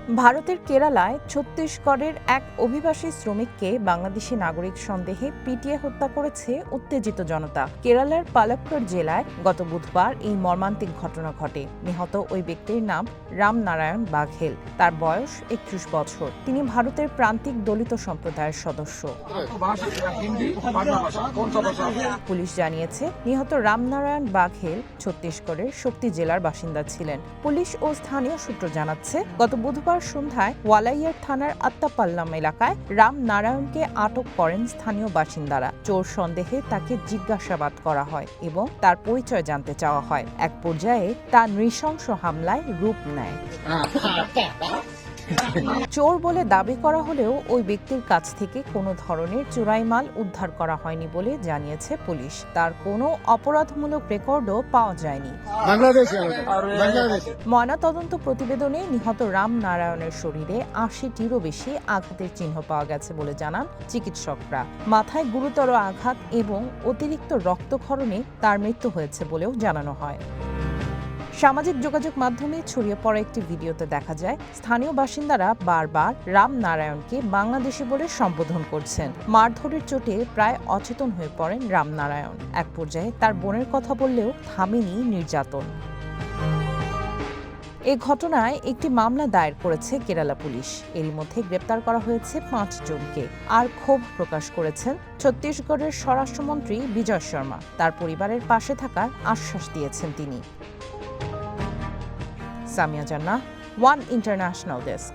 ভারতের কেরালায় ছত্তিশগড়ের এক অভিবাসী শ্রমিককে বাংলাদেশি নাগরিক সন্দেহে পিটিয়ে হত্যা করেছে উত্তেজিত জনতা। কেরালার পালাক্কড় জেলায় গত বুধবার এই মর্মান্তিক ঘটনা ঘটে। নিহত ওই ব্যক্তির নাম রামনারায়ণ বাঘেল। তার বয়স ৩১ বছর। তিনি ভারতের প্রান্তিক দলিত সম্প্রদায়ের সদস্য। পুলিশ জানিয়েছে, নিহত রামনারায়ণ বাঘেল ছত্তিশগড়ের শক্তি জেলার বাসিন্দা ছিলেন। পুলিশ ও স্থানীয় সূত্র জানাচ্ছে, গত বুধবার সন্ধ্যায় ওয়ালাইয়ার থানার আত্তাপাল্লাম এলাকায় রামনারায়ণকে আটক করেন স্থানীয় বাসিন্দারা। চোর সন্দেহে তাকে জিজ্ঞাসাবাদ করা হয় এবং তার পরিচয় জানতে চাওয়া হয়। এক পর্যায়ে তার নৃশংস হামলায় রূপ নেয়। চোর বলে দাবি করা হলেও ওই ব্যক্তির কাছ থেকে কোনো ধরনের চোরাই মাল উদ্ধার করা হয়নি বলে জানিয়েছে পুলিশ। তার কোনো অপরাধমূলক রেকর্ডও পাওয়া যায়নি। ময়নাতদন্ত প্রতিবেদনে নিহত রামনারায়ণের শরীরে ৮০টিরও বেশি আঘাতের চিহ্ন পাওয়া গেছে বলে জানান চিকিৎসকরা। মাথায় গুরুতর আঘাত এবং অতিরিক্ত রক্তক্ষরণে তার মৃত্যু হয়েছে বলেও জানানো হয়। সামাজিক যোগাযোগ মাধ্যমে ছড়িয়ে পড়া একটি ভিডিওতে দেখা যায়, স্থানীয় বাসিন্দারা বারবার রামনারায়ণকে বাংলাদেশি বলে সম্বোধন করছেন। মারধরের চোটে প্রায় অচেতন হয়ে পড়েন রামনারায়ণ। এক পর্যায়ে তার বোনের কথা বললেও থামেনি নির্যাতন। এ ঘটনায় একটি মামলা দায়ের করেছে কেরালা পুলিশ। এরই মধ্যে গ্রেপ্তার করা হয়েছে ৫ জনকে। আর ক্ষোভ প্রকাশ করেছেন ছত্তিশগড়ের স্বরাষ্ট্রমন্ত্রী বিজয় শর্মা। তার পরিবারের পাশে থাকার আশ্বাস দিয়েছেন তিনি। সামিয়া জান্নাহ, ওয়ান ইন্টারন্যাশনাল ডেস্ক।